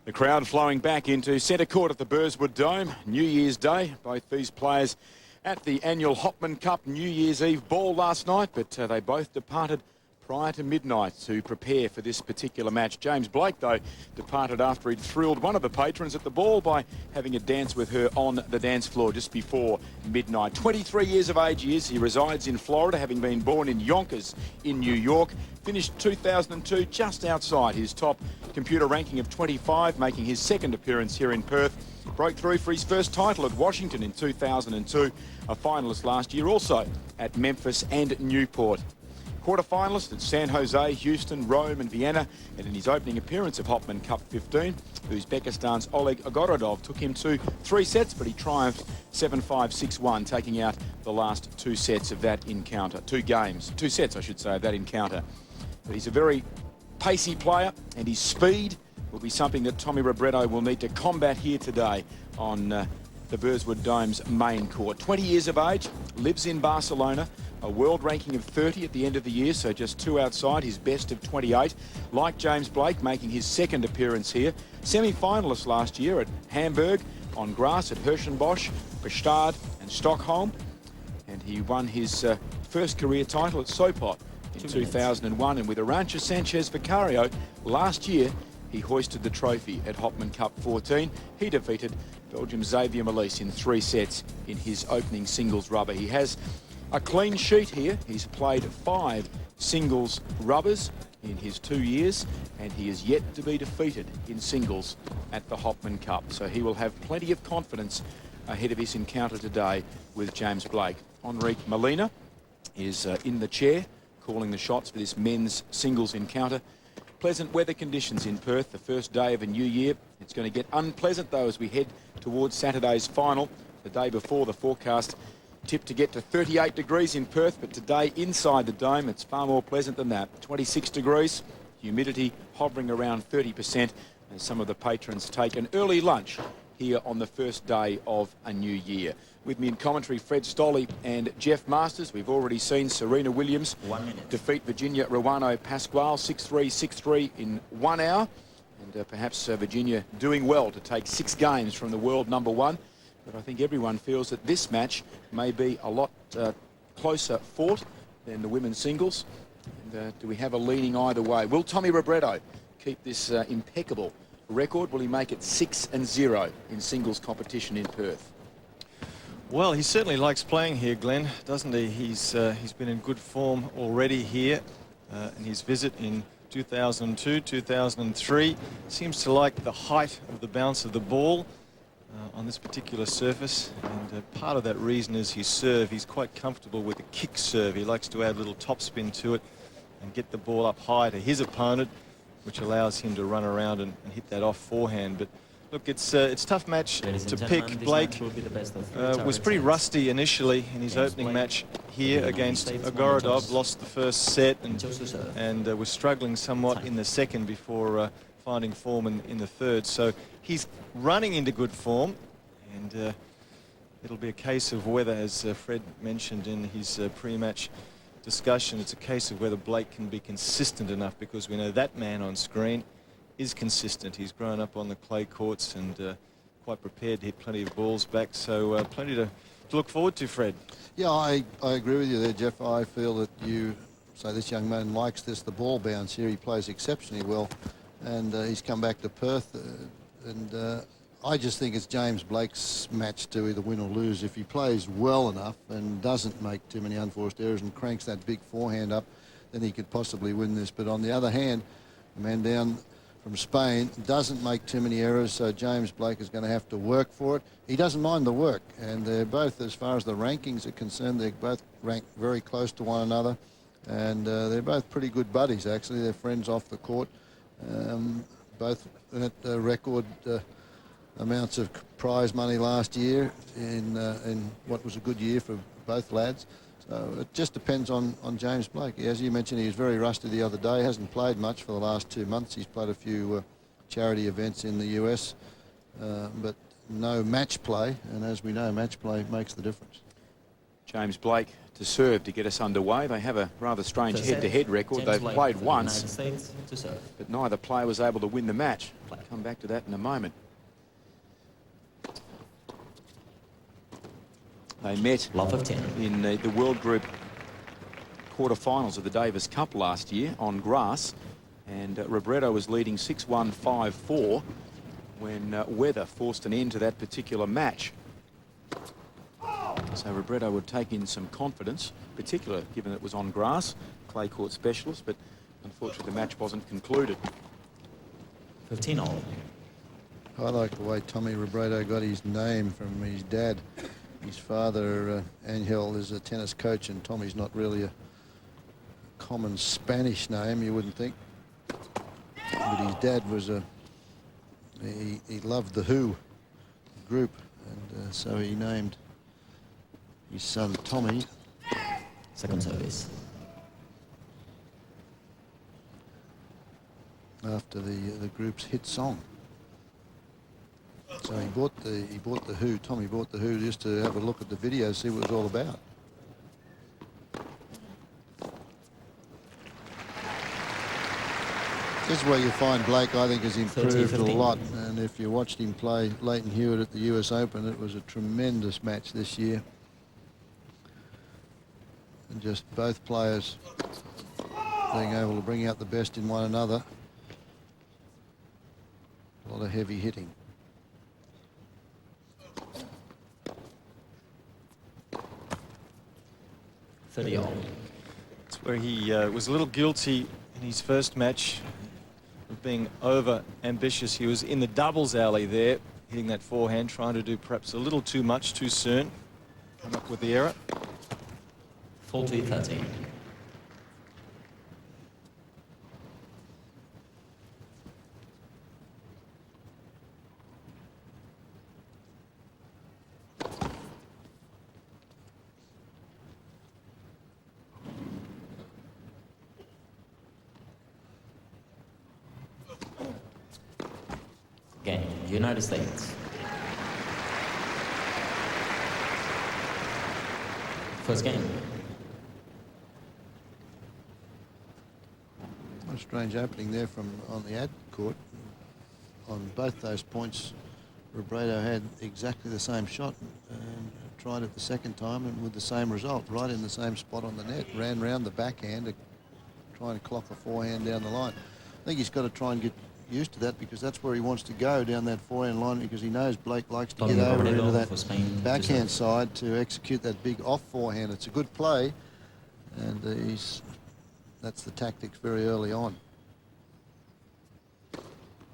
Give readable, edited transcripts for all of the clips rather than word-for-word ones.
The crowd flowing back into centre court at the Burswood Dome. New Year's Day. Both these players at the annual Hopman Cup New Year's Eve ball last night, but they both departed prior to midnight to prepare for this particular match. James Blake, though, departed after he'd thrilled one of the patrons at the ball by having a dance with her on the dance floor just before midnight. 23 years of age he is. He resides in Florida, having been born in Yonkers in New York. Finished 2002 just outside his top computer ranking of 25, making his second appearance here in Perth. Broke through for his first title at Washington in 2002, a finalist last year also at Memphis and Newport. Quarter-finalist at San Jose, Houston, Rome and Vienna, and in his opening appearance of Hopman Cup 15, Uzbekistan's Oleg Ogorodov took him to 3 sets, but he triumphed 7-5, 6-1, taking out the last 2 sets of that encounter. 2 sets, I should say, of that encounter. But he's a very pacey player, and his speed will be something that Tommy Robredo will need to combat here today on the Burswood Dome's main court. 20 years of age, lives in Barcelona, a world ranking of 30 at the end of the year, so just 2 outside his best of 28. Like James Blake, making his second appearance here. Semi-finalist last year at Hamburg, on grass at Herschenbosch, Gstaad and Stockholm. And he won his first career title at Sopot in 2001. And with Arantxa Sanchez Vicario last year, he hoisted the trophy at Hopman Cup 14. He defeated Belgium's Xavier Malisse in 3 sets in his opening singles rubber. He has a clean sheet here. He's played 5 singles rubbers in his 2 years, and he is yet to be defeated in singles at the Hopman Cup. So he will have plenty of confidence ahead of his encounter today with James Blake. Enrique Molina is in the chair, calling the shots for this men's singles encounter. Pleasant weather conditions in Perth, the first day of a new year. It's going to get unpleasant, though, as we head towards Saturday's final. The day before, the forecast tipped to get to 38 degrees in Perth, but today inside the dome, it's far more pleasant than that. 26 degrees, humidity hovering around 30%, as some of the patrons take an early lunch here on the first day of a new year. With me in commentary, Fred Stolle and Jeff Masters. We've already seen Serena Williams defeat Virginia Ruano-Pascual 6-3, 6-3 in 1 hour. And perhaps Virginia doing well to take 6 games from the world number 1. But I think everyone feels that this match may be a lot closer fought than the women's singles. And do we have a leaning either way? Will Tommy Robredo keep this impeccable record? Will he make it 6-0 in singles competition in Perth? Well, he certainly likes playing here, Glenn, doesn't he? He's been in good form already here in his visit in 2002, 2003. Seems to like the height of the bounce of the ball on this particular surface, and part of that reason is his serve. He's quite comfortable with a kick serve. He likes to add a little topspin to it and get the ball up high to his opponent, which allows him to run around and hit that off forehand. But look, it's a tough match to pick. Blake was pretty rusty initially in his opening match here against Ogorodov. Lost the first set and was struggling somewhat in the second before finding form in the third. So he's running into good form, and it'll be a case of whether, as Fred mentioned in his pre-match discussion, it's a case of whether Blake can be consistent enough, because we know that man on screen is consistent. He's grown up on the clay courts and quite prepared to hit plenty of balls back. So plenty to look forward to, Fred. Yeah, I agree with you there, Jeff. I feel that you say this young man likes the ball bounce here. He plays exceptionally well, and he's come back to Perth, and I just think it's James Blake's match to either win or lose. If he plays well enough and doesn't make too many unforced errors and cranks that big forehand up, then he could possibly win this. But on the other hand, the man down from Spain doesn't make too many errors, so James Blake is going to have to work for it. He doesn't mind the work, and they're both, as far as the rankings are concerned, they're both ranked very close to one another, and they're both pretty good buddies, actually. They're friends off the court, both at record amounts of prize money last year in what was a good year for both lads. So it just depends on James Blake. As you mentioned, he was very rusty the other day. Hasn't played much for the last 2 months. He's played a few charity events in the US, but no match play. And as we know, match play makes the difference. James Blake to serve to get us underway. They have a rather strange First set, head-to-head record. James They've Blake played for the once, United States to serve. but neither player was able to win the match. Play. Come back to that in a moment. They met Love of 10. in the World Group quarterfinals of the Davis Cup last year on grass, and Robredo was leading 6-1, 5-4 when weather forced an end to that particular match. So Robredo would take in some confidence, particularly given it was on grass, clay court specialist, but unfortunately the match wasn't concluded. 15 all. I like the way Tommy Robredo got his name from his dad. His father, Angel, is a tennis coach, and Tommy's not really a common Spanish name, you wouldn't think. But his dad was he loved the Who group, and so he named his son Tommy. Second service. After the group's hit song. So he bought the Who. Tommy bought the Who just to have a look at the video, see what it was all about. This is where you find Blake, I think, has improved a lot. And if you watched him play Leighton Hewitt at the US Open, it was a tremendous match this year. And just both players being able to bring out the best in one another. A lot of heavy hitting. It's where he was a little guilty in his first match of being over ambitious. He was in the doubles alley there, hitting that forehand, trying to do perhaps a little too much too soon. Come up with the error. 40-13. Game, United States. First game. What a strange opening there from on the ad court. On both those points, Robredo had exactly the same shot and tried it the second time and with the same result, right in the same spot on the net. Ran round the backhand, trying to clock a forehand down the line. I think he's got to try and get used to that because that's where he wants to go, down that forehand line, because he knows Blake likes to get over into that backhand side to execute that big off forehand. It's a good play, and that's the tactics very early on.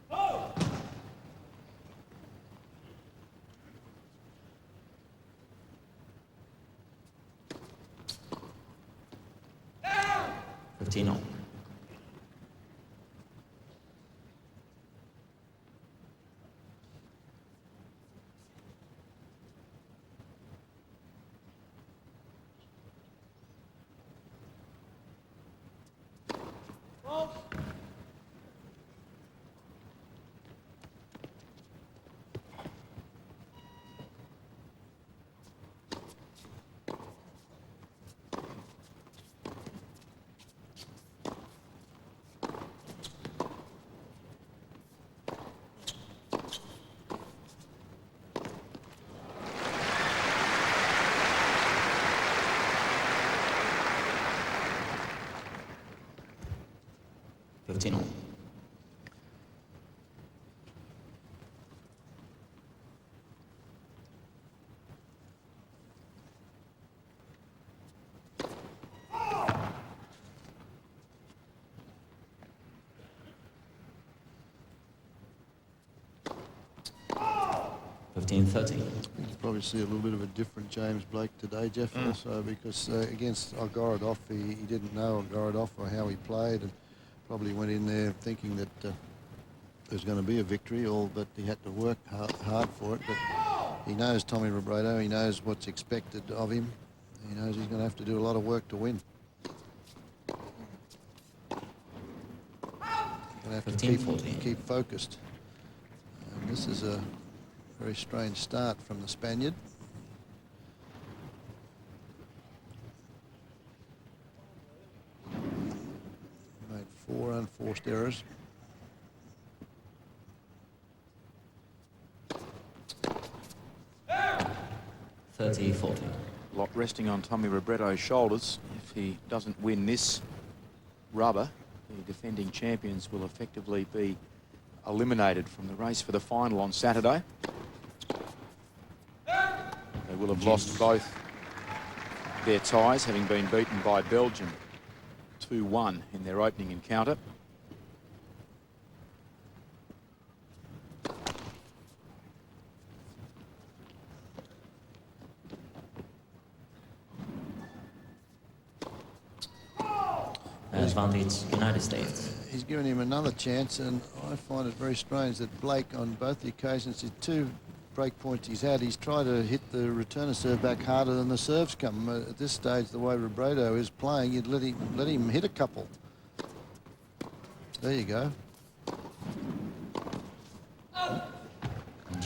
Oh. 15 all. You probably see a little bit of a different James Blake today, Jeff, also because against Ogorodov, he didn't know Ogorodov or how he played, and probably went in there thinking that there's going to be a victory, but he had to work hard for it. But he knows Tommy Robredo, he knows what's expected of him. He knows he's going to have to do a lot of work to win. Going to have to keep focused. And this is a very strange start from the Spaniard. own forced errors. (30-40). A lot resting on Tommy Robredo's shoulders. If he doesn't win this rubber, the defending champions will effectively be eliminated from the race for the final on Saturday. They will have lost both their ties, having been beaten by Belgium 2-1 in their opening encounter. Advantage United States. He's given him another chance, and I find it very strange that Blake, on both the occasions, the 2 break points he's had, he's tried to hit the returner serve back harder than the serves come. At this stage, the way Robredo is playing, you'd let him hit a couple. There you go.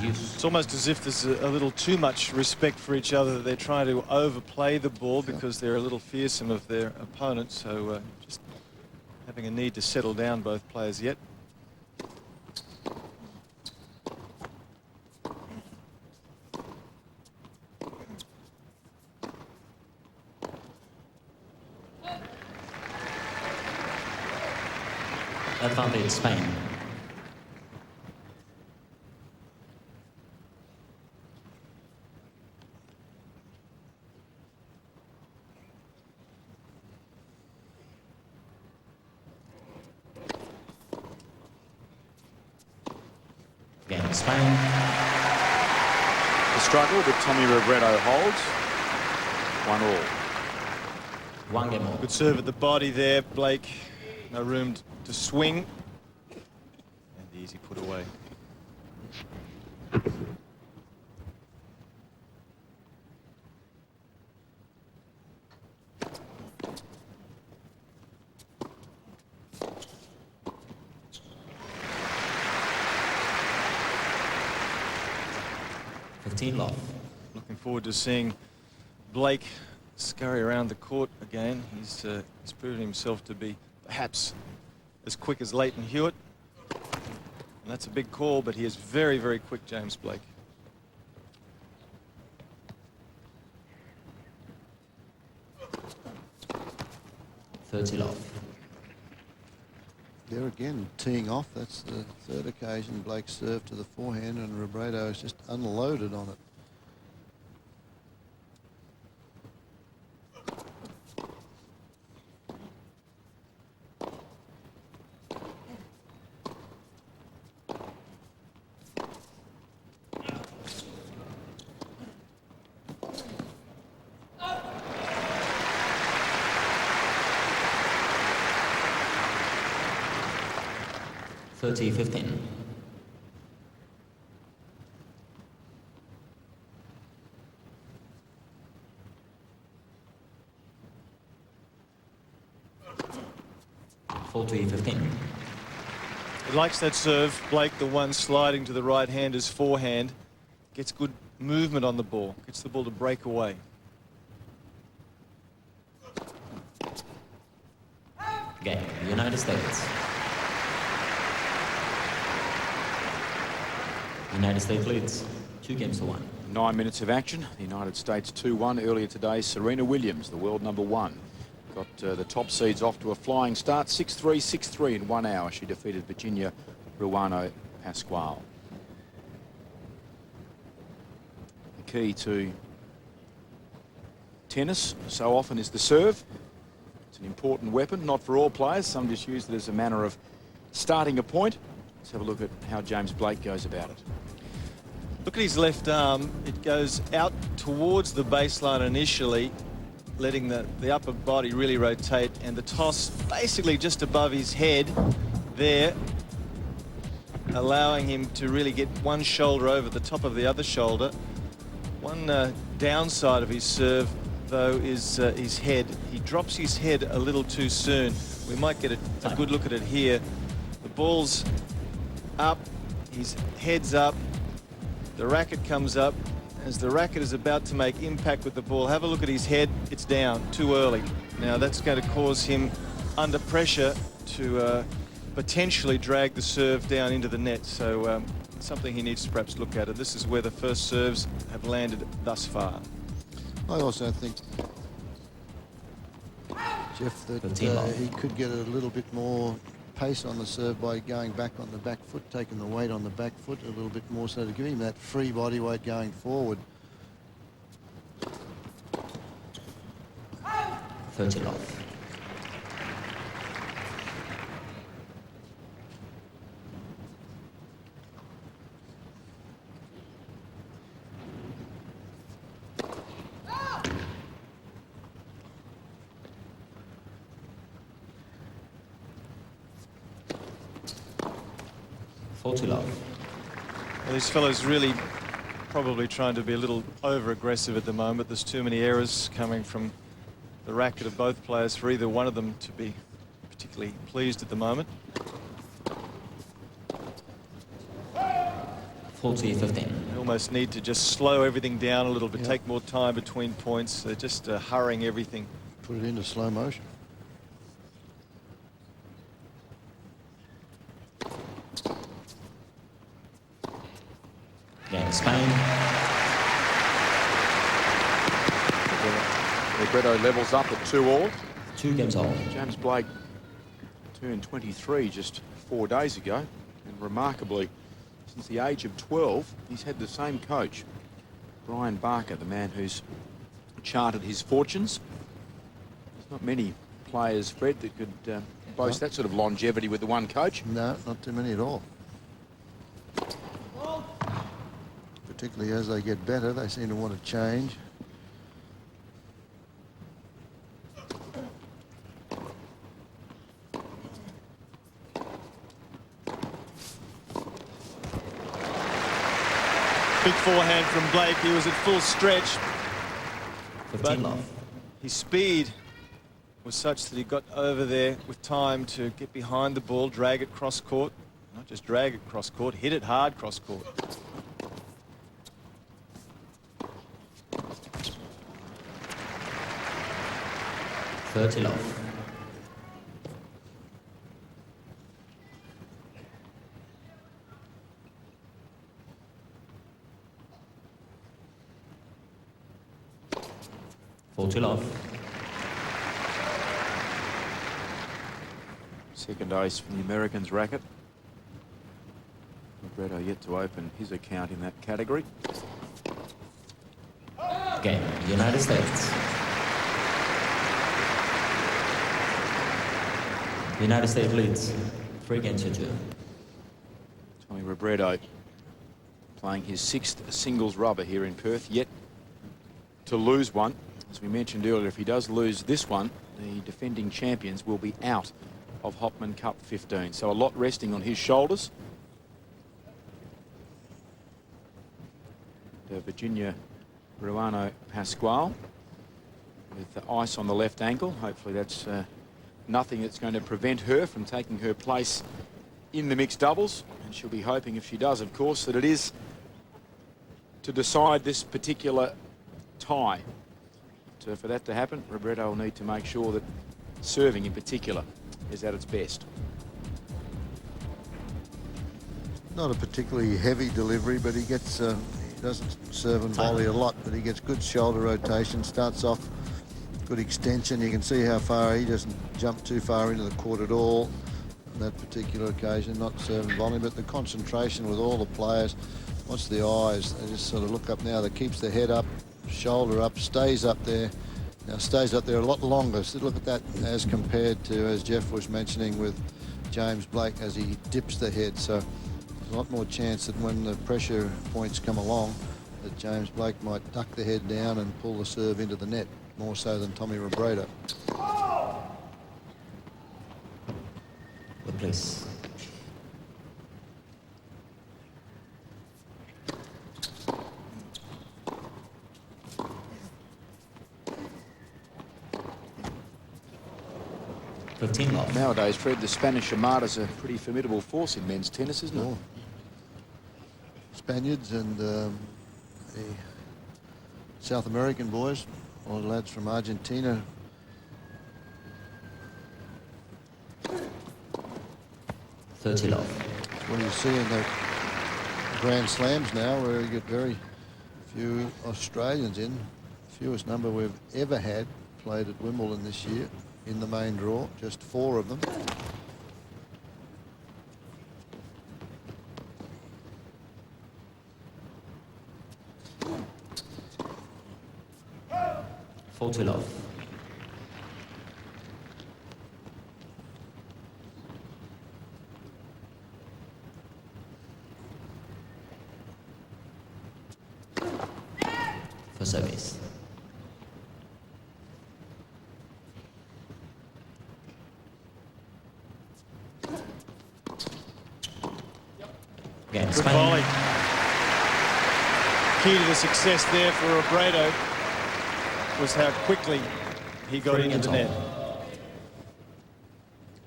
It's almost as if there's a little too much respect for each other, that they're trying to overplay the ball because they're a little fearsome of their opponent. So just having a need to settle down, both players yet. Advantage Spain. Again, Spain. The struggle, but Tommy Robredo holds. 1-all. One game more. Good serve at the body there, Blake. No room to swing. And the easy put away. Love. Looking forward to seeing Blake scurry around the court again. He's proven himself to be perhaps as quick as Leighton Hewitt. And that's a big call, but he is very, very quick, James Blake. Love. There again, teeing off. That's the 3rd occasion Blake served to the forehand, and Robredo is just unloaded on it. (30-15). He likes that serve, Blake, the one sliding to the right-hander's forehand. Gets good movement on the ball, gets the ball to break away. Game, United States. United States leads 2-1. 9 minutes of action. The United States 2-1 earlier today. Serena Williams, the world #1, got the top seeds off to a flying start. 6-3, 6-3 in 1 hour. She defeated Virginia Ruano Pascual. The key to tennis so often is the serve. It's an important weapon, not for all players. Some just use it as a manner of starting a point. Let's have a look at how James Blake goes about it. Look at his left arm. It goes out towards the baseline initially, letting the upper body really rotate, and the toss basically just above his head there, allowing him to really get one shoulder over the top of the other shoulder. One downside of his serve, though, is his head. He drops his head a little too soon. We might get a good look at it here. The ball's up, his head's up, the racket comes up. As the racket is about to make impact with the ball, have a look at his head. It's down too early. Now that's going to cause him under pressure to potentially drag the serve down into the net. So something he needs to perhaps look at. And this is where the first serves have landed thus far. I also think, Jeff, that he could get a little bit more pace on the serve by going back on the back foot, taking the weight on the back foot a little bit more, so to give him that free body weight going forward. 30 love. Well, these fellows really probably trying to be a little over-aggressive at the moment. There's too many errors coming from the racket of both players for either one of them to be particularly pleased at the moment. 40-15. They almost need to just slow everything down a little bit, take more time between points. They're just hurrying everything. Put it into slow motion. Game Spain. Robredo levels up at 2-all. 2 games all. James Blake turned 23 just 4 days ago, and remarkably, since the age of 12, he's had the same coach, Brian Barker, the man who's charted his fortunes. There's not many players, Fred, that could boast that sort of longevity with the one coach. No, not too many at all. Particularly as they get better, they seem to want to change. Big forehand from Blake. He was at full stretch. 15 love. His speed was such that he got over there with time to get behind the ball, drag it cross court. Not just drag it cross court, hit it hard cross court. Love. Second ace from the Americans' racket. Robredo yet to open his account in that category. Game, United States. United States leads 3 games to 2. Tommy Robredo playing his 6th singles rubber here in Perth, yet to lose one. As we mentioned earlier, if he does lose this one, the defending champions will be out of Hopman Cup 15. So a lot resting on his shoulders. Virginia Ruano Pascual with the ice on the left ankle. Hopefully that's nothing that's going to prevent her from taking her place in the mixed doubles. And she'll be hoping, if she does, of course, that it is to decide this particular tie. So for that to happen, Robredo will need to make sure that serving in particular is at its best. Not a particularly heavy delivery, but he gets, he doesn't serve and volley a lot, but he gets good shoulder rotation, starts off good extension. You can see how far he doesn't jump too far into the court at all on that particular occasion, not serve and volley, but the concentration with all the players. Watch the eyes, they just sort of look up now. That keeps the head up, shoulder up, stays up there. Now stays up there a lot longer. So look at that as compared to, as Jeff was mentioning, with James Blake as he dips the head. So there's a lot more chance that when the pressure points come along, that James Blake might duck the head down and pull the serve into the net, more so than Tommy Robredo. Good place. Nowadays, Fred, the Spanish Armada's a pretty formidable force in men's tennis, isn't it? Spaniards and the South American boys, all the lads from Argentina. 30 love. What you see in the Grand Slams now, where you get very few Australians in. Fewest number we've ever had played at Wimbledon this year in the main draw, just 4 of them. To love. For service. Again, Good Spain. volley. Key to the success there for Robredo was how quickly he got into the net.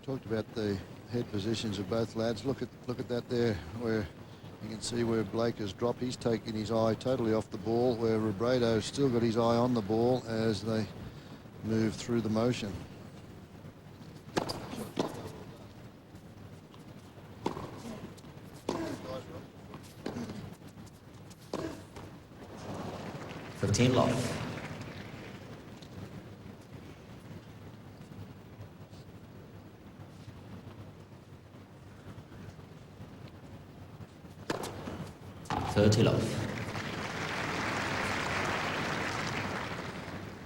Talked about the head positions of both lads. Look at that there, where you can see where Blake has dropped. He's taken his eye totally off the ball, where Robredo's still got his eye on the ball as they move through the motion. For team love. Love.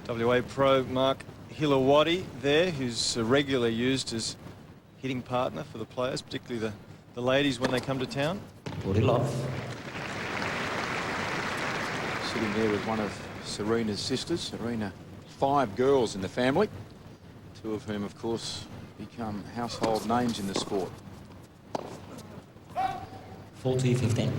WA pro Mark Hilawati there, who's regularly used as hitting partner for the players, particularly the ladies when they come to town. 40 love. Sitting there with one of Serena's sisters. Serena, 5 girls in the family, 2 of whom, of course, become household names in the sport. 40-15.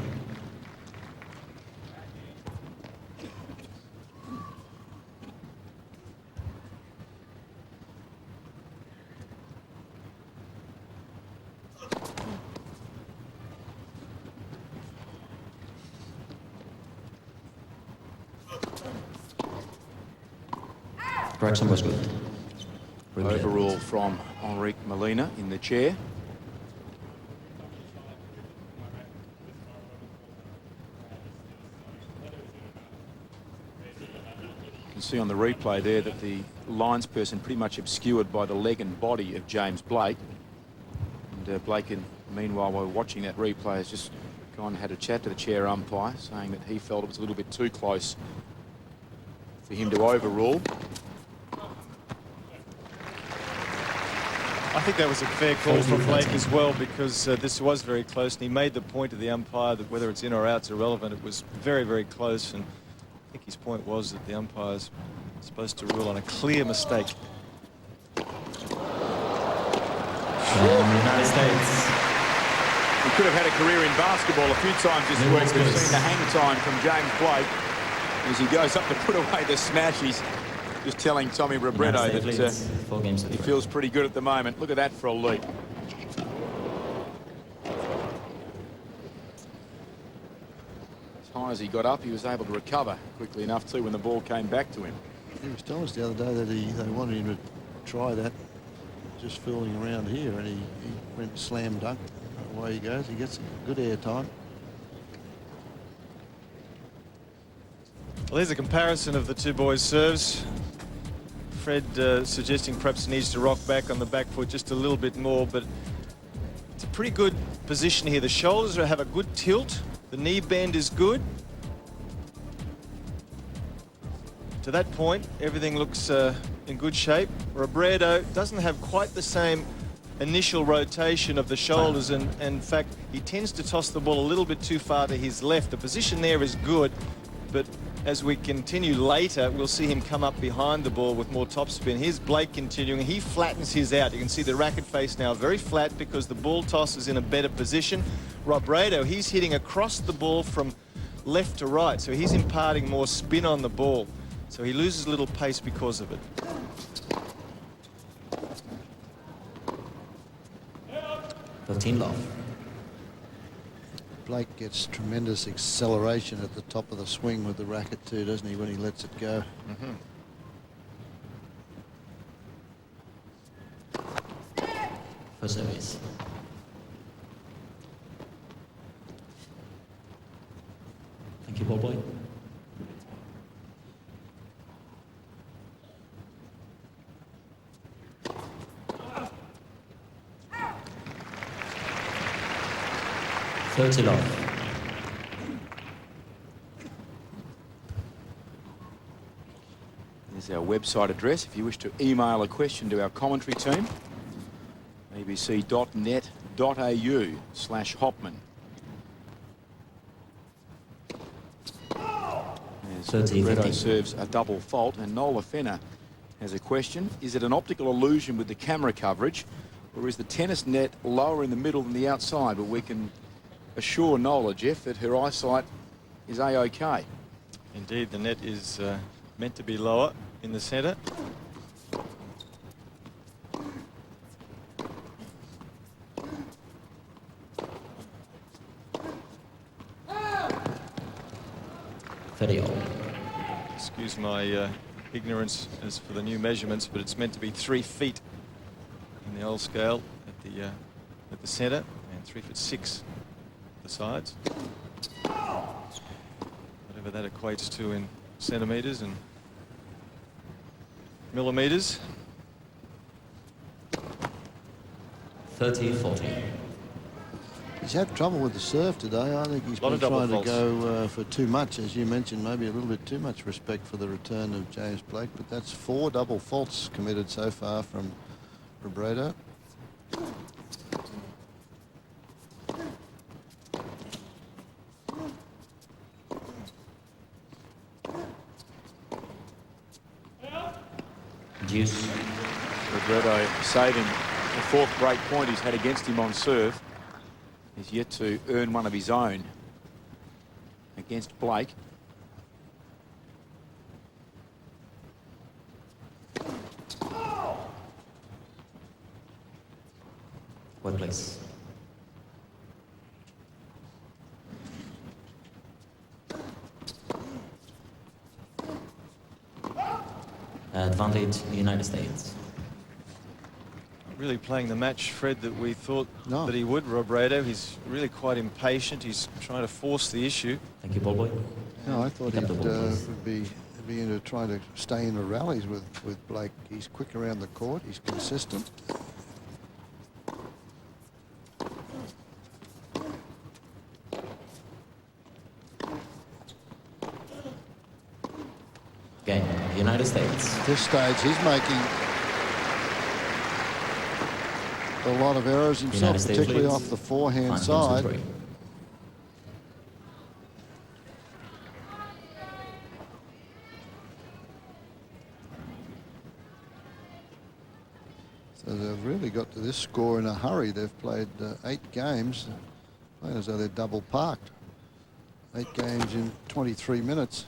Correction was good. Overall from Enrique Molina in the chair. You can see on the replay there that the linesperson pretty much obscured by the leg and body of James Blake. And Blake, meanwhile, while watching that replay, has just gone and had a chat to the chair umpire, saying that he felt it was a little bit too close for him to overrule. I think that was a fair call from Blake as well, because this was very close, and he made the point to the umpire that whether it's in or out's irrelevant. It was very, very close, and I think his point was that the umpire's supposed to rule on a clear mistake. United States. He could have had a career in basketball a few times this week. We've seen the hang time from James Blake as he goes up to put away the smash. He's just telling Tommy Robredo that he feels pretty good at the moment. Look at that for a leap. As high as he got up, he was able to recover quickly enough too when the ball came back to him. He was telling us the other day that they wanted him to try that, just fooling around here, and he went slam dunk. Away he goes. He gets good air time. Well, there's a comparison of the two boys' serves. Fred suggesting perhaps he needs to rock back on the back foot just a little bit more, but it's a pretty good position here. The shoulders have a good tilt. The knee bend is good. To that point, everything looks in good shape. Robredo doesn't have quite the same initial rotation of the shoulders, and in fact, he tends to toss the ball a little bit too far to his left. The position there is good, but as we continue later, we'll see him come up behind the ball with more topspin. Here's Blake continuing. He flattens his out. You can see the racket face now very flat because the ball toss is in a better position. Robredo, he's hitting across the ball from left to right, so he's imparting more spin on the ball. So he loses a little pace because of it. Love. Blake gets tremendous acceleration at the top of the swing with the racket too, doesn't he, when he lets it go? For service. Thank you, ball boy. $30. There's our website address if you wish to email a question to our commentary team. abc.net.au/Hopman. As 30, Robredo 50. serves a double fault, and Nola Fenner has a question. Is it an optical illusion with the camera coverage, or is the tennis net lower in the middle than the outside? But we can assure Nola, Jeff, that her eyesight is A-OK. Indeed, the net is meant to be lower in the centre. Excuse my ignorance as for the new measurements, but it's meant to be 3 feet in the old scale at the centre, and 3'6" at the sides. Whatever that equates to in centimetres and millimetres. 30-40. He's had trouble with the serve today. I think he's Lot been of double trying to faults. go for too much, as you mentioned, maybe a little bit too much respect for the return of James Blake. But that's 4 double faults committed so far from Robredo. Deuce. Robredo saving the 4th break point he's had against him on serve. He's yet to earn one of his own against Blake. What place? Advantage, United States. Really playing the match, Fred, that we thought No. that he would. Robredo, he's really quite impatient. He's trying to force the issue. Thank you, ball boy. No, I thought Pick he'd up the ball, please. would be into trying to stay in the rallies with Blake. He's quick around the court. He's consistent. Game, United States. At this stage, he's making a lot of errors himself, United States particularly leads. off the forehand 5 side. games to 3. So they've really got to this score in a hurry. They've played 8 games, playing as though they're double parked. 8 games in 23 minutes.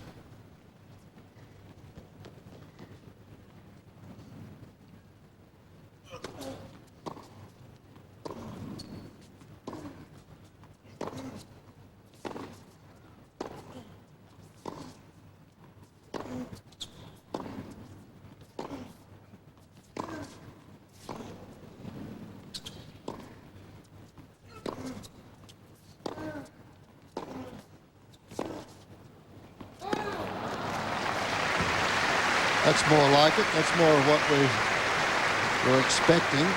That's more like it. That's more of what we were expecting.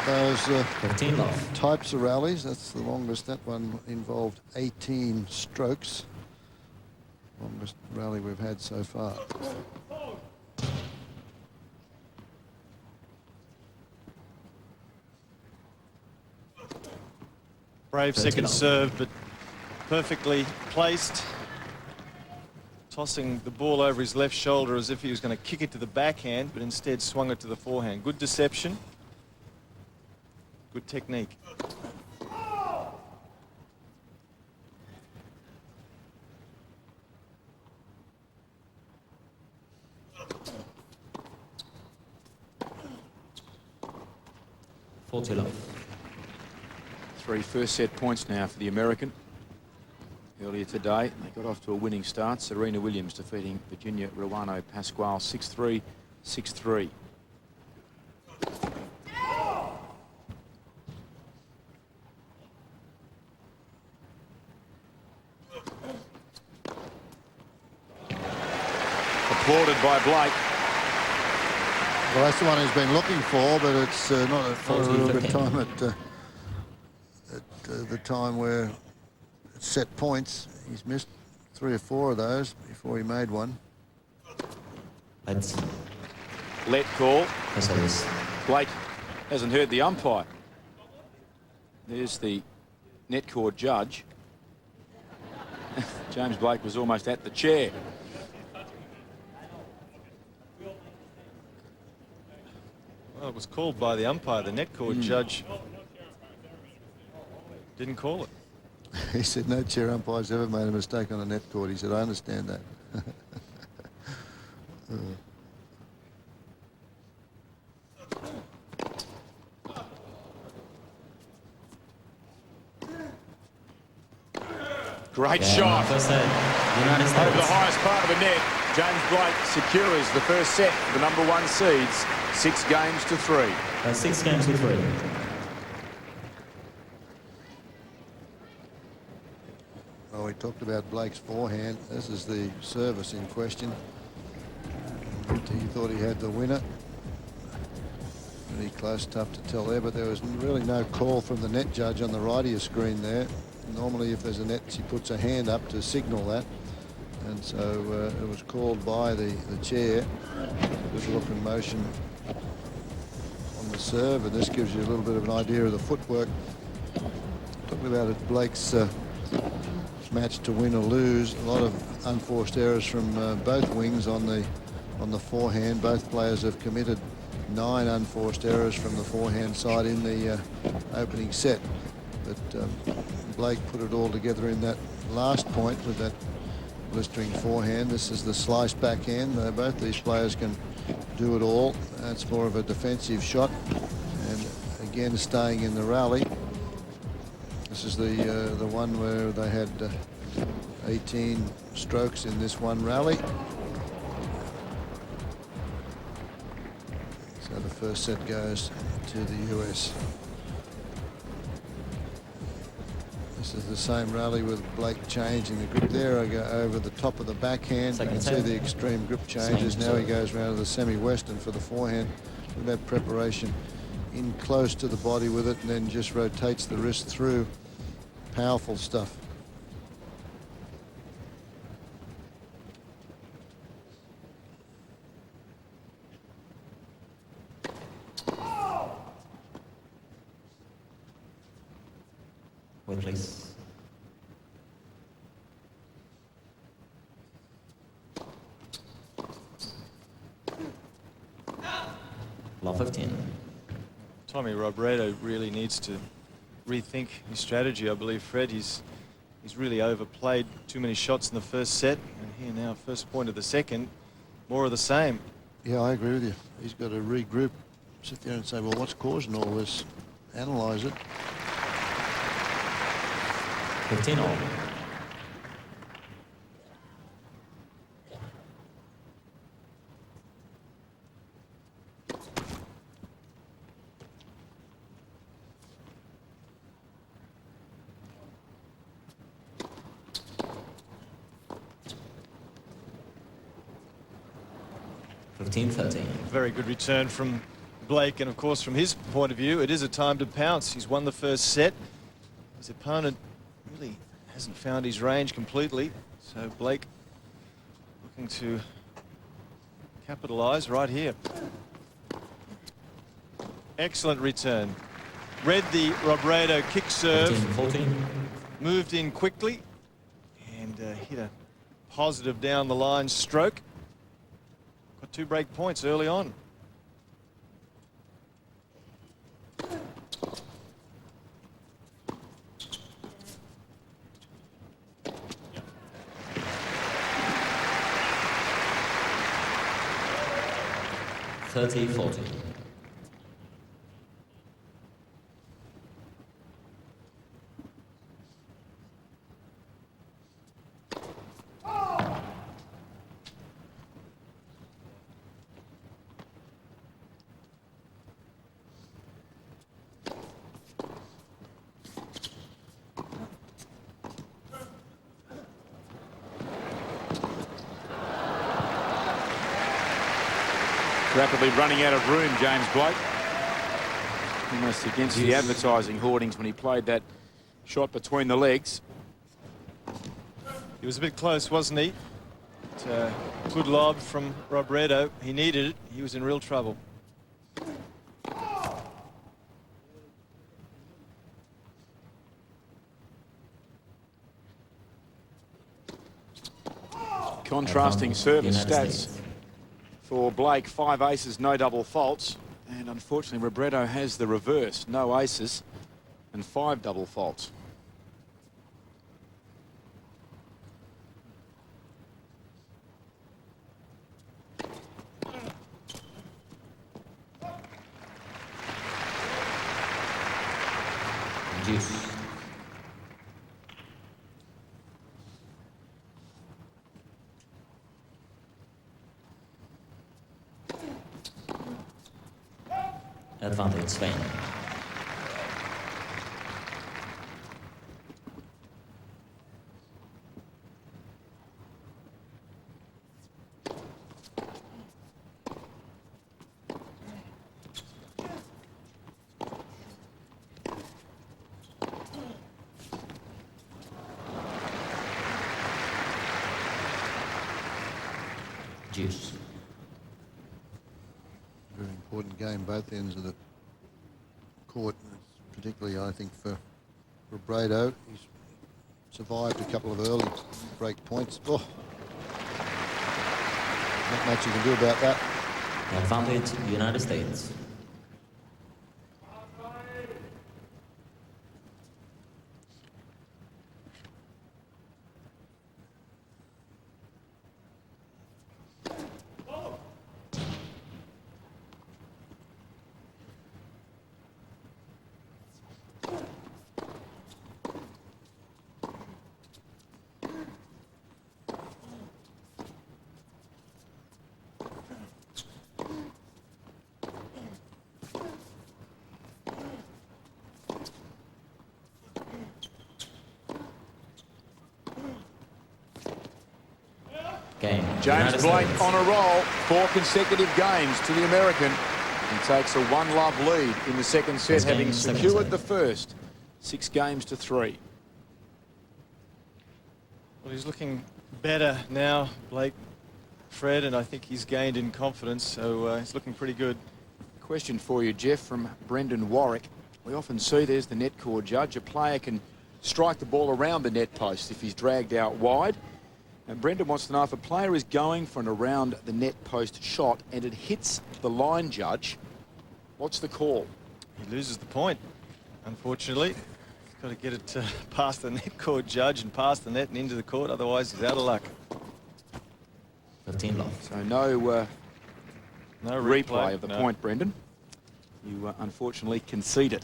Those 15 love. types of rallies. That's the longest. That one involved 18 strokes. Longest rally we've had so far. Brave second serve, but perfectly placed. Tossing the ball over his left shoulder as if he was going to kick it to the backhand, but instead swung it to the forehand. Good deception. Good technique. Love. 3 first set points now for the American. Earlier today, they got off to a winning start. Serena Williams defeating Virginia Ruano Pascual 6-3, 6-3. applauded by Blake. Well, that's the one he's been looking for, but it's not a real good 14-15. time at the time where it's set points. He's missed 3 or 4 of those before he made one. Let's Let call. service. Blake hasn't heard the umpire. There's the net court judge. James Blake was almost at the chair. Well, it was called by the umpire. The net court judge didn't call it. He said no chair umpire's ever made a mistake on a net court. He said, I understand that. Great Yeah, shot. first set, United Over the States. highest part of the net. James Blake secures the first set for the #1 seeds. 6 games to 3. 6 games to 3. Oh, we talked about Blake's forehand. This is the service in question. He thought he had the winner. Pretty close, tough to tell there, but there was really no call from the net judge on the right of your screen there. Normally, if there's a net, she puts a hand up to signal that. And so it was called by the chair. Good look and motion on the serve, and this gives you a little bit of an idea of the footwork. Talking about it, Blake's match to win or lose. A lot of unforced errors from both wings on the forehand. Both players have committed 9 unforced errors from the forehand side in the opening set. But Blake put it all together in that last point with that blistering forehand. This is the slice backhand. Both these players can do it all. That's more of a defensive shot. And again, staying in the rally. This is the one where they had 18 strokes in this one rally. So the first set goes to the US. This is the same rally with Blake changing the grip there. I go over the top of the backhand. You can see the extreme grip changes. Now he goes around to the semi-western for the forehand. With that preparation in close to the body with it, and then just rotates the wrist through. Powerful stuff. Wait, please. Love 15. Tommy Robredo really needs to rethink his strategy. I believe, Fred, he's really overplayed too many shots in the first set, and here now, first point of the second, more of the same. Yeah, I agree with you. He's got to regroup, sit there and say, well, what's causing all this? Analyze it. 15 all. Very good return from Blake, and of course from his point of view it is a time to pounce. He's won the first set. His opponent really hasn't found his range completely, so Blake looking to capitalize right here. Excellent return. Read the Robredo kick serve, 14. moved in quickly and hit a positive down the line stroke. Got 2 break points early on. Thirty 40. Rapidly running out of room, James Blake. Almost against the advertising hoardings when he played that shot between the legs. He was a bit close, wasn't he? But, good lob from Robredo. He needed it. He was in real trouble. Contrasting service stats for Blake. 5 aces, no double faults. And unfortunately, Robredo has the reverse. No aces and 5 double faults. Deuce. Advantage Spain. Deuce. Very important game, both ends of the court, particularly I think for Robredo. He's survived a couple of early break points. Oh, not much you can do about that. Advantage United States. James Blake on a roll. 4 consecutive games to the American. He takes a 1-love lead in the second set, having secured the first. 6 games to 3. Well, he's looking better now, Blake, Fred, and I think he's gained in confidence, so he's looking pretty good. Question for you, Jeff, from Brendan Warwick. We often see there's the net court judge. A player can strike the ball around the net post if he's dragged out wide. And Brendan wants to know if a player is going for an around the net post shot and it hits the line judge, what's the call? He loses the point, unfortunately. He's got to get it past the net court judge and past the net and into the court, otherwise he's out of luck. 15 love. So no replay of the point, Brendan. You unfortunately concede it.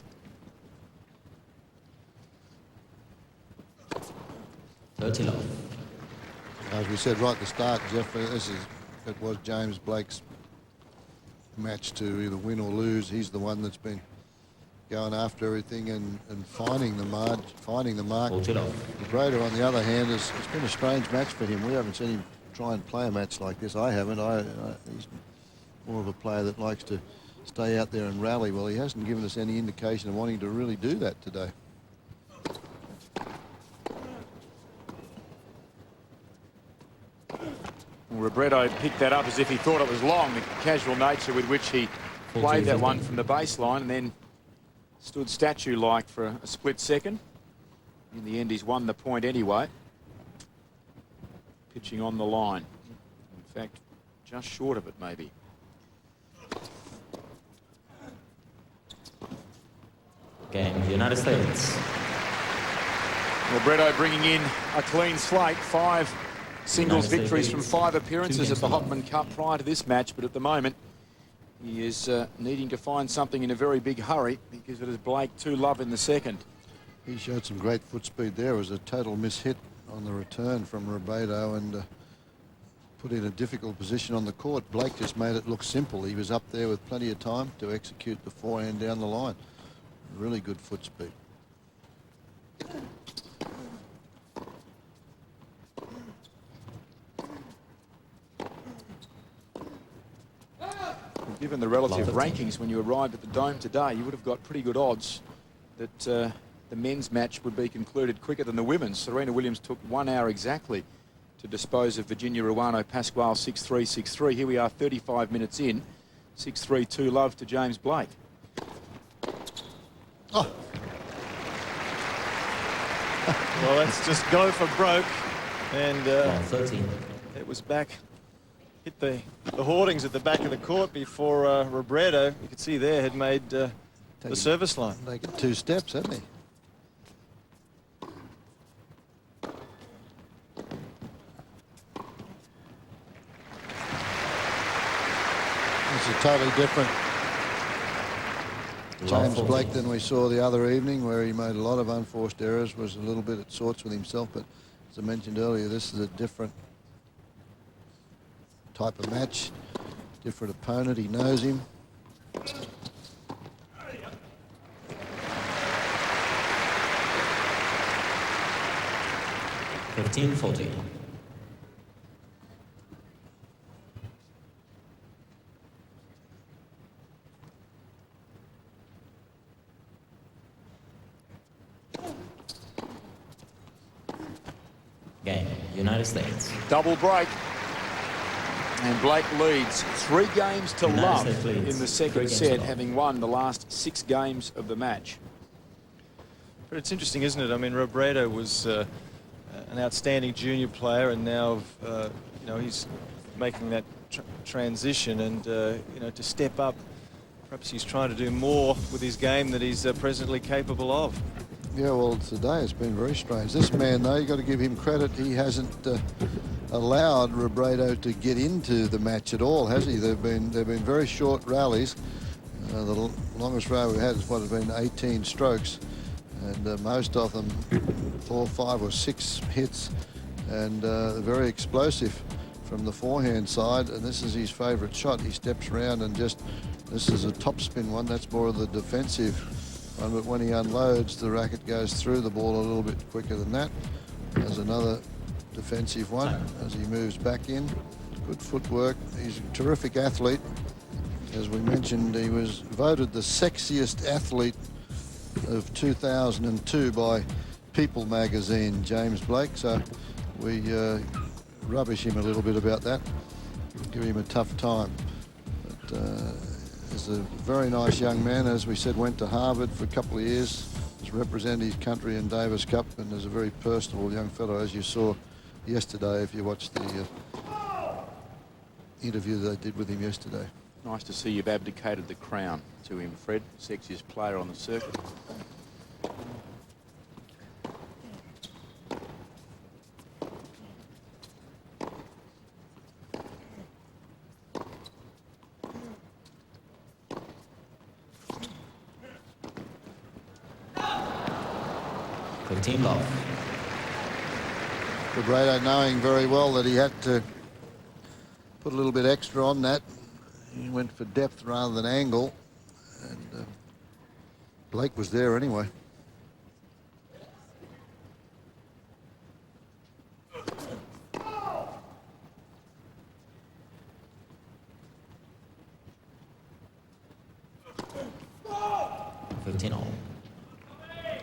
30 love. As we said right at the start, Jeff, it was James Blake's match to either win or lose. He's the one that's been going after everything and finding the mark. Robredo, on the other hand, it's been a strange match for him. We haven't seen him try and play a match like this. I haven't. He's more of a player that likes to stay out there and rally. Well, he hasn't given us any indication of wanting to really do that today. Robredo picked that up as if he thought it was long, the casual nature with which he played that one from the baseline and then stood statue-like for a split second. In the end, he's won the point anyway. Pitching on the line. In fact, just short of it, maybe. Game, United States. Robredo bringing in a clean slate. 5 singles victories from 5 appearances at the Hopman Cup prior to this match, but at the moment he is needing to find something in a very big hurry because it is Blake 2-love in the second. He showed some great foot speed there. It was a total mishit on the return from Robredo and put in a difficult position on the court. Blake just made it look simple. He was up there with plenty of time to execute the forehand down the line. Really good foot speed. Given the relative Love 15. rankings when you arrived at the Dome today, you would have got pretty good odds that the men's match would be concluded quicker than the women's. Serena Williams took 1 hour exactly to dispose of Virginia Ruano Pasquale 6-3, 6-3. Here we are 35 minutes in. 6-3, 2-love to James Blake. Oh. Well, let's just go for broke. And 13. it was back, hit the hoardings at the back of the court before Robredo, you could see there, had made the service line. Taken 2 steps, haven't he? It's a totally different James Blake than we saw the other evening, where he made a lot of unforced errors, was a little bit at sorts with himself, but as I mentioned earlier, this is a different type of match, different opponent, he knows him. Fifteen 14. Game, United States. Double break. And Blake leads 3 games to United love States leads in the 3 second games to set, love. having won the last 6 games of the match. But it's interesting, isn't it? I mean, Robredo was an outstanding junior player, and now, you know, he's making that transition, and, you know, to step up, perhaps he's trying to do more with his game that he's presently capable of. Yeah, well, today it's been very strange. This man, though, you've got to give him credit. He hasn't allowed Robredo to get into the match at all, has he? They've been very short rallies. The longest rally we've had is what has been 18 strokes, and most of them 4, 5, or 6 hits, and they're very explosive from the forehand side. And this is his favourite shot. He steps around and just, this is a topspin one. That's more of the defensive one, but when he unloads, the racket goes through the ball a little bit quicker than that. There's another defensive one as he moves back in. Good footwork. He's a terrific athlete. As we mentioned, he was voted the sexiest athlete of 2002 by People magazine, James Blake. So we rubbish him a little bit about that, give him a tough time. But he's a very nice young man. As we said, went to Harvard for a couple of years, has represented his country in Davis Cup, and is a very personable young fellow, as you saw yesterday if you watched the interview they did with him yesterday. Nice to see you've abdicated the crown to him, Fred. Sexiest player on the circuit. Love. Robredo, knowing very well that he had to put a little bit extra on that, he went for depth rather than angle, and Blake was there anyway.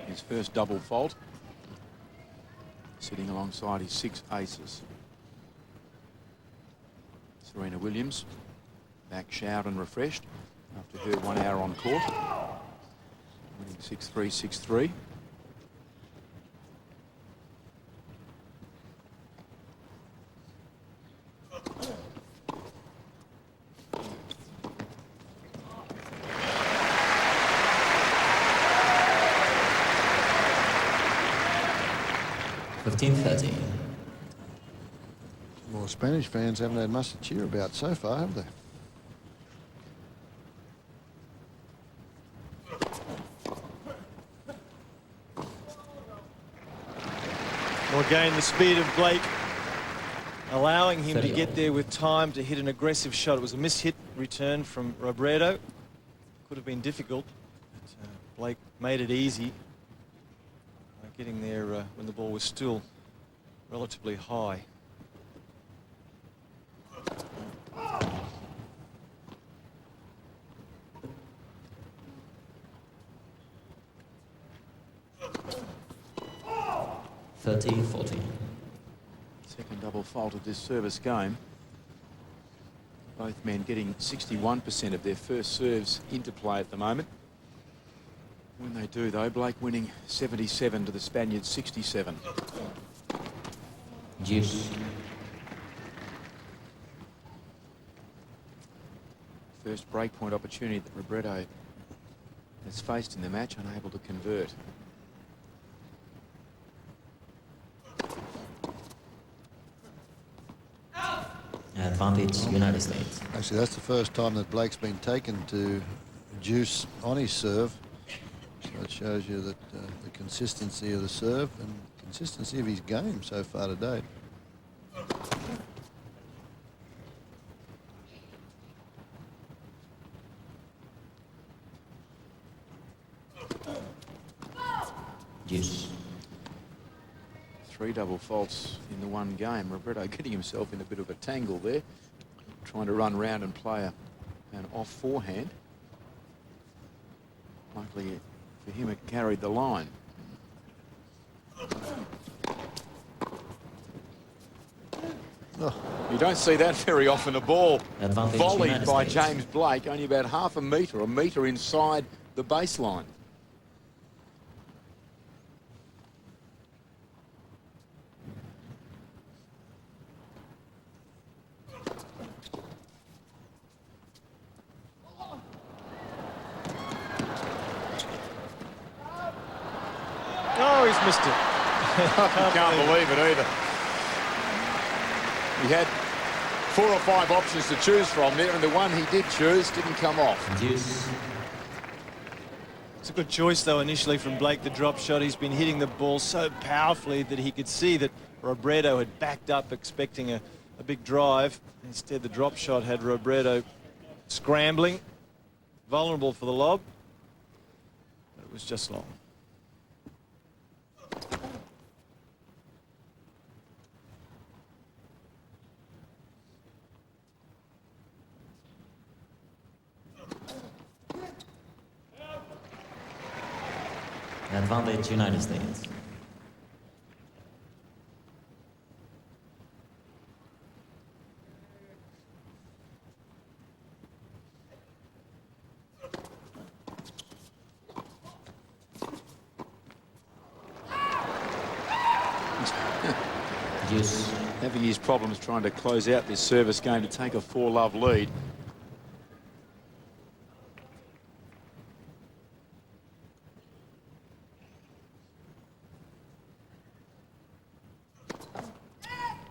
His first double fault, sitting alongside his 6 aces. Serena Williams back showered and refreshed after her 1 hour on court, winning 6-3, 6-3. Well, Spanish fans haven't had much to cheer about so far, have they? Well, again, the speed of Blake allowing him to get there with time to hit an aggressive shot. It was a mishit return from Robredo. Could have been difficult, but Blake made it easy by getting there when the ball was still relatively high. 30-40. Second double fault of this service game. Both men getting 61% of their first serves into play at the moment. When they do, though, Blake winning 77 to the Spaniards 67. Deuce. First breakpoint opportunity that Robredo has faced in the match, unable to convert. Advantage United States. Actually, that's the first time that Blake's been taken to deuce on his serve. So it shows you that the consistency of the serve and consistency of his game so far today. Deuce. Three double faults in the one game. Robredo getting himself in a bit of a tangle there, trying to run round and play an off forehand. Luckily for him, it carried the line. Oh. You don't see that very often. A ball Advantage volleyed United by States. James Blake, only about half a metre inside the baseline. Oh, he's missed it. Can't believe it either. He had 4 or 5 options to choose from there, and the one he did choose didn't come off. Deuce. It's a good choice, though, initially from Blake, the drop shot. He's been hitting the ball so powerfully that he could see that Robredo had backed up expecting a big drive. Instead, the drop shot had Robredo scrambling, vulnerable for the lob. But it was just long. Advantage United States. Deuce. Having his problems trying to close out this service game to take a 4-love lead.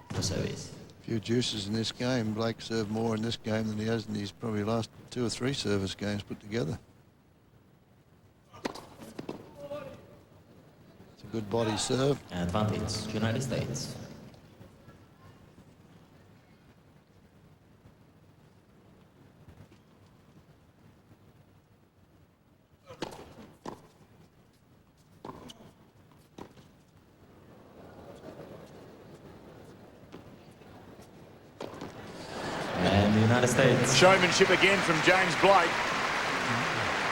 The service. Few deuces in this game. Blake served more in this game than he has in his probably last 2 or 3 service games put together. It's a good body serve. Advantage United States. And the United States. Showmanship again from James Blake.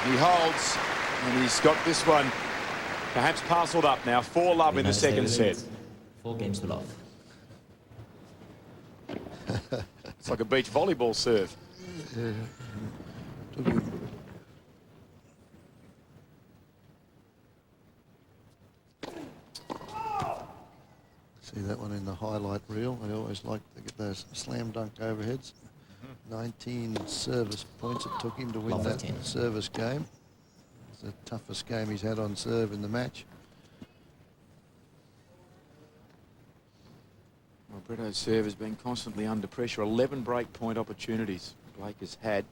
He holds, and he's got this one perhaps parcelled up now. 4-love in the second set. 4 games to love. It's like a beach volleyball serve. Yeah. See that one in the highlight reel. I always like to get those slam dunk overheads. 19 service points it took him to win that 15. service game. It's the toughest game he's had on serve in the match. Robredo's serve has been constantly under pressure. 11 break point opportunities Blake has had.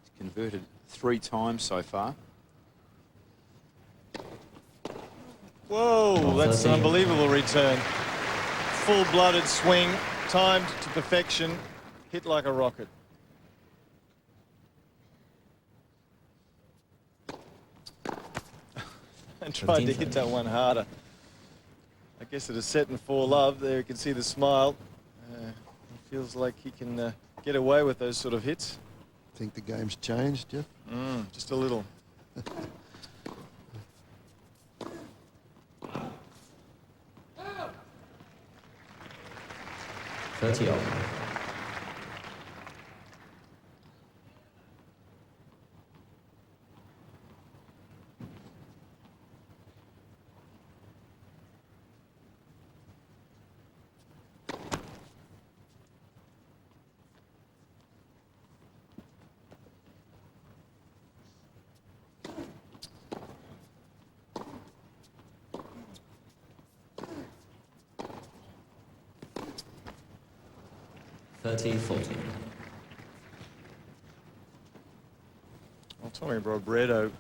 He's converted 3 times so far. Whoa, that's an unbelievable return. Full-blooded swing, timed to perfection, hit like a rocket. And tried to hit that one harder. I guess it is set in 4-love. There you can see the smile. It feels like he can get away with those sort of hits. Think the game's changed, Jeff? Just a little. 30 all. Well, Tommy Robredo,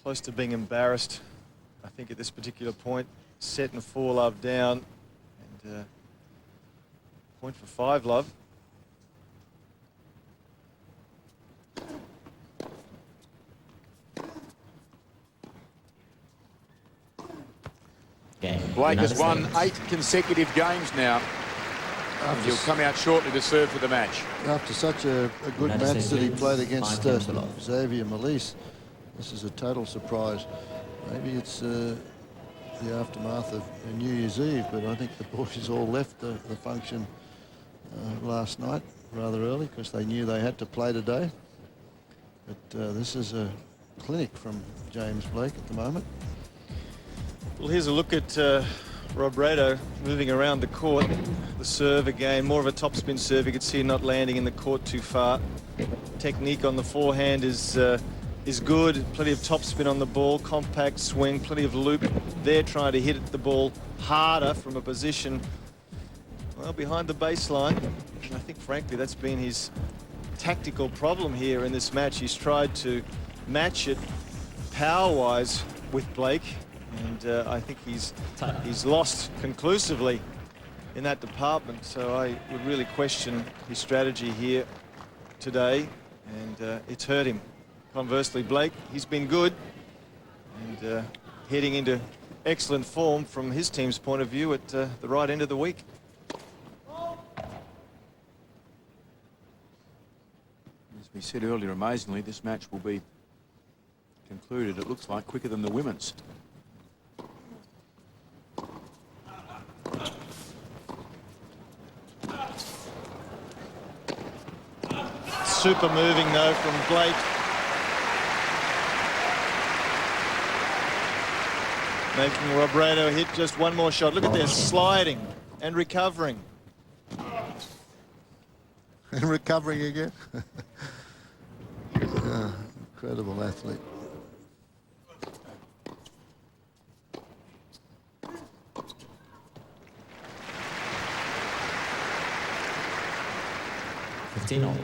close to being embarrassed, I think, at this particular point. Set and 4 love down, and point for 5 love. Blake has won 8 consecutive games now. He'll come out shortly to serve for the match. After such a good match that he played against Xavier Malise, this is a total surprise. Maybe it's the aftermath of New Year's Eve, but I think the boys all left the function last night rather early because they knew they had to play today. But this is a clinic from James Blake at the moment. Well, here's a look at Robredo moving around the court. The serve again, more of a topspin serve. You can see not landing in the court too far. Technique on the forehand is good. Plenty of topspin on the ball, compact swing, plenty of loop. They're trying to hit the ball harder from a position, well, behind the baseline. And I think, frankly, that's been his tactical problem here in this match. He's tried to match it power-wise with Blake. And I think he's lost conclusively in that department. So I would really question his strategy here today, and it's hurt him. Conversely, Blake, he's been good and heading into excellent form from his team's point of view at the right end of the week. As we said earlier, amazingly, this match will be concluded, it looks like, quicker than the women's. Super moving, though, from Blake. Making Robredo hit just one more shot. Look at this, sliding and recovering. And recovering again. Incredible athlete. all.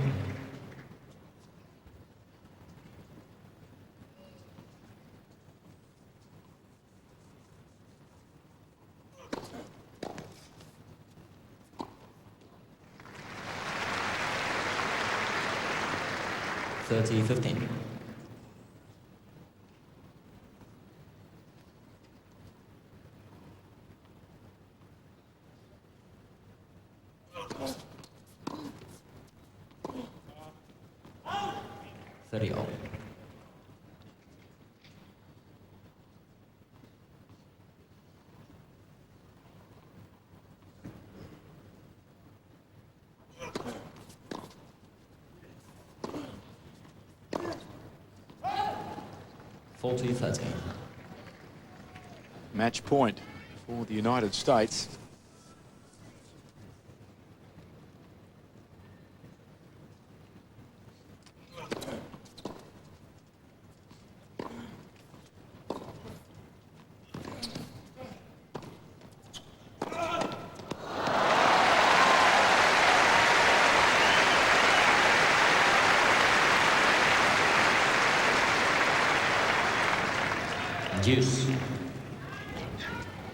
30-15. all. 40-13. Match point for the United States.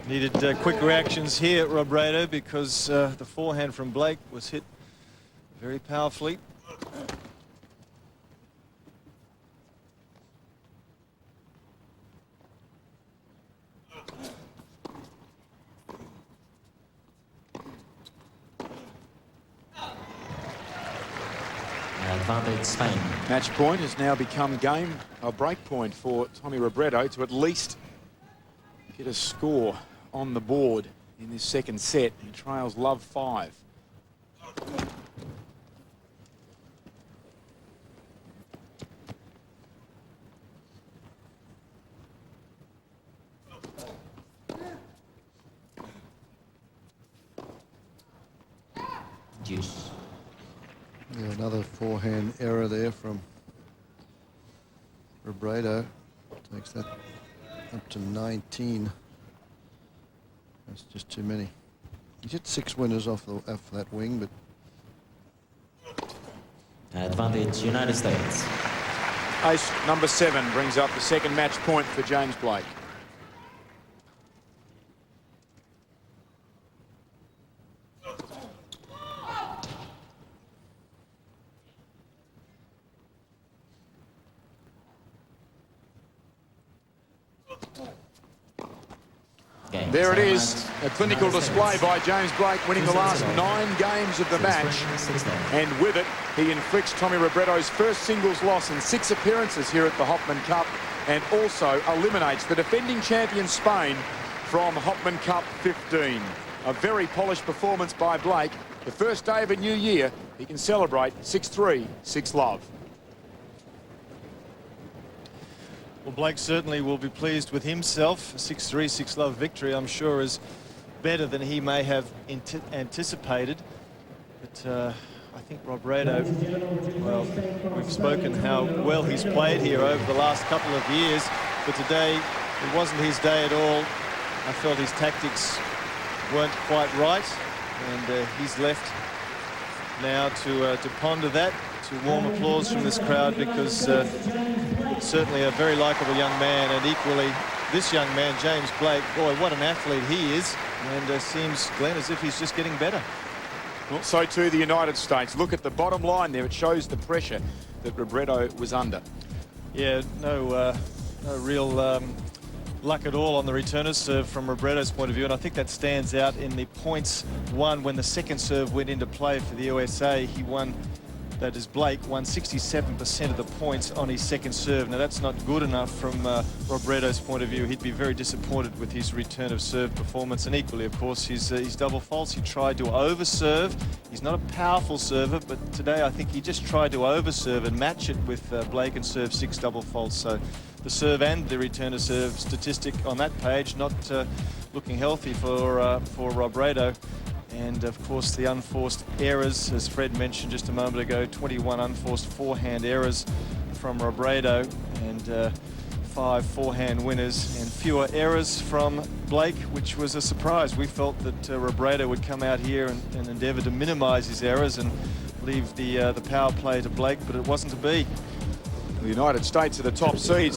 Needed quick reactions here, Robredo, because the forehand from Blake was hit very powerfully. Advantage Spain. Match point has now become a break point for Tommy Robredo to at least get a score on the board. in this second set. He trails Love 5. Deuce. Yeah, another forehand error there from Robredo. Takes that up to 19. That's just too many. He's hit 6 winners off that wing, but Advantage United States. Ace number 7 brings up the second match point for James Blake. There it is, a clinical display by James Blake, winning the last 9 games of the match. And with it, he inflicts Tommy Robredo's first singles loss in 6 appearances here at the Hopman Cup, and also eliminates the defending champion Spain from Hopman Cup 15. A very polished performance by Blake. The first day of a new year, he can celebrate 6-3, 6-love. Well, Blake certainly will be pleased with himself. A 6-3, 6-love victory, I'm sure, is better than he may have anticipated. But I think Robredo, well, we've spoken how well he's played here over the last couple of years, but today it wasn't his day at all. I felt his tactics weren't quite right, and he's left now to ponder that, to warm applause from this crowd, because certainly a very likeable young man, and equally this young man, James Blake, boy, what an athlete he is, and seems, Glenn, as if he's just getting better. Well, so too the United States. Look at the bottom line there. It shows the pressure that Robredo was under. Yeah, no real luck at all on the returner's serve from Robredo's point of view, and I think that stands out in the points won when the second serve went into play for the USA. He won, that is Blake, won 67% of the points on his second serve. Now that's not good enough from Robredo's point of view. He'd be very disappointed with his return of serve performance, and equally, of course, his double faults. He tried to overserve. He's not a powerful server, but today I think he just tried to overserve and match it with Blake and serve 6 double faults. So the serve and the return of serve statistic on that page not looking healthy for Robredo. And of course the unforced errors, as Fred mentioned just a moment ago, 21 unforced forehand errors from Robredo, and 5 forehand winners, and fewer errors from Blake, which was a surprise. We felt that Robredo would come out here and endeavour to minimise his errors and leave the power play to Blake, but it wasn't to be. The United States are the top seeds.